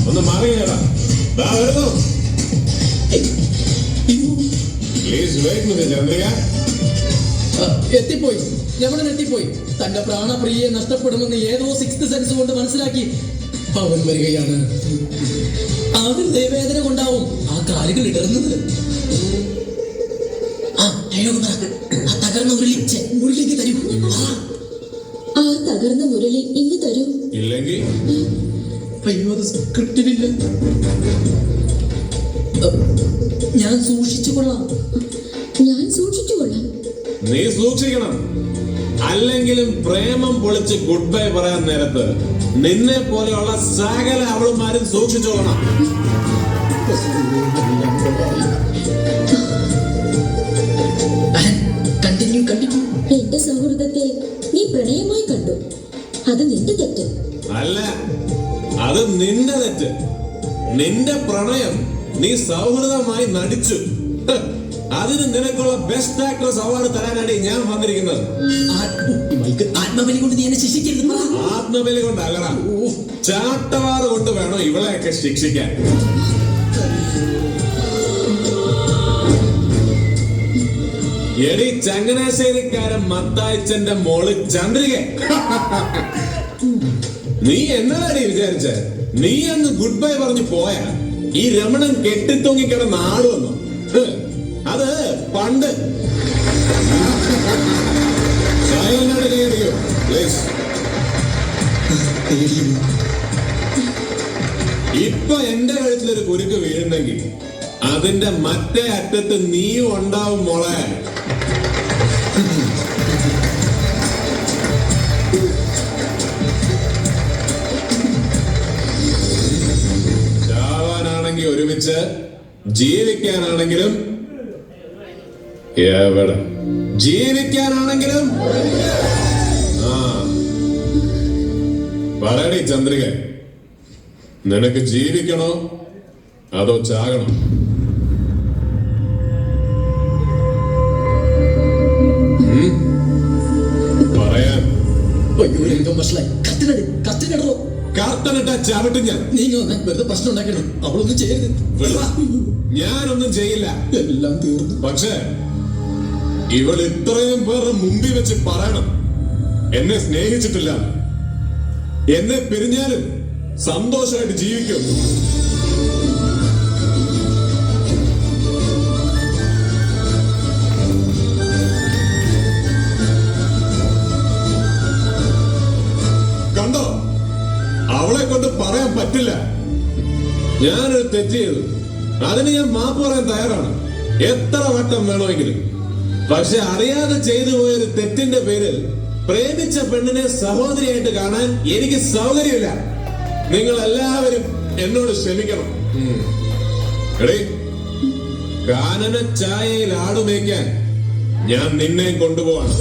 ഒന്ന് മാറിയേടാ. ദാ വരുന്നു. Please wait mister Chandrika. എത്തിപ്പോയി, രമണൻ എത്തിപ്പോയി. തന്റെ പ്രാണപ്രിയയെ നഷ്ടപ്പെടുമെന്ന് ഏതോ സിക്സ്ത് സെൻസ് കൊണ്ട് മനസ്സിലാക്കി അവൻ വരികയാണ്. അവൻ ദൈവേദന കൊണ്ടാവും ആ കാലുകൾ ഇടർന്നത്. തകർന്ന മുരളിക്ക് തരൂ. ആ തകർന്ന മുരളി ഇങ്ങ് തരൂ. ഇല്ലെങ്കിൽ അയ്യോ, അത് സ്ക്രിപ്റ്റിലില്ല. ഞാൻ സൂക്ഷിച്ചു കൊള്ളാം. ഞാൻ സൂക്ഷിച്ചു കൊള്ളാം. നീ സൂക്ഷിക്കണം. അല്ലെങ്കിലും പ്രേമം പൊളിച്ച് ഗുഡ് ബൈ പറയാൻ നേരത്ത് നിന്നെ പോലെയുള്ള സകല അവളുമാരും സൂക്ഷിച്ചോളണം. എന്റെ സൗഹൃദത്തെ നീ പ്രണയമായി കണ്ടു. അത് നിന്റെ തെറ്റ് അല്ല, അത് നിന്റെ തെറ്റ്. നിന്റെ പ്രണയം നീ സൗഹൃദമായി നടിച്ചു. അതിന് നിനക്കുള്ള ബെസ്റ്റ് ആക്ട്രസ് അവാർഡ് തരാനാണ് ഞാൻ വന്നിരിക്കുന്നത്. ആത്മബലി കൊണ്ട് നീ എന്നെ ശിക്ഷിക്കരുത്. ആത്മബലി കൊണ്ടല്ലടാ, ചാട്ടവാറ് കൊണ്ട് വേണോ ഇവളെയൊക്കെ ശിക്ഷിക്കാൻ. എടി ചങ്ങനാശ്ശേരിക്കാരൻ മത്തായിച്ചന്റെ മോള് ചന്ദ്രിക, നീ എന്നതാടി വിചാരിച്ച? നീ അന്ന് ഗുഡ് ബൈ പറഞ്ഞു പോയാ ഈ രമണൻ കെട്ടിത്തൂങ്ങിക്കിടന്ന് ആടുവന്നു. അത് പണ്ട്. ഇപ്പൊ എന്റെ കഴുത്തിലൊരു കുരുക്ക് വീഴുന്നെങ്കിൽ അതിന്റെ മറ്റേ അറ്റത്ത് നീയും ഉണ്ടാവും മോളെ. ചാവാനാണെങ്കിൽ ഒരുമിച്ച്, ജീവിക്കാനാണെങ്കിലും എവിടെ? ജീവിക്കാനാണെങ്കിലും. ആ പറയടി ചന്ദ്രിക, നിനക്ക് ജീവിക്കണോ അതോ ചാകണോ? പറയാൻ. കർത്തനിട്ട ചവിട്ട് ഞാൻ. വെറുതെ പ്രശ്നം ഉണ്ടാക്കണം. അവളൊന്നും ചെയ്യരുത്. ഞാനൊന്നും ചെയ്യില്ല. എല്ലാം തീർന്നു. പക്ഷേ ഇവൾ ഇത്രയും പേരുടെ മുമ്പിൽ വെച്ച് പറയണം എന്നെ സ്നേഹിച്ചിട്ടില്ല, എന്നെ പിരിഞ്ഞാലും സന്തോഷമായിട്ട് ജീവിക്കും. കണ്ടോ, അവളെ കൊണ്ട് പറയാൻ പറ്റില്ല. ഞാനൊരു തെറ്റ് ചെയ്തു, അതിന് ഞാൻ മാപ്പ് പറയാൻ തയ്യാറാണ്, എത്ര വട്ടം വേണമെങ്കിലും. പക്ഷെ അറിയാതെ ചെയ്തു പോയൊരു തെറ്റിന്റെ പേരിൽ പ്രേമിച്ച പെണ്ണിനെ സഹോദരിയായിട്ട് കാണാൻ എനിക്ക് സൗകര്യമില്ല. നിങ്ങൾ എല്ലാവരും എന്നോട് ക്ഷമിക്കണം. എടേ, കാനന ചായയിൽ ആടുമേക്കാൻ ഞാൻ നിന്നെ കൊണ്ടുപോവാണ്.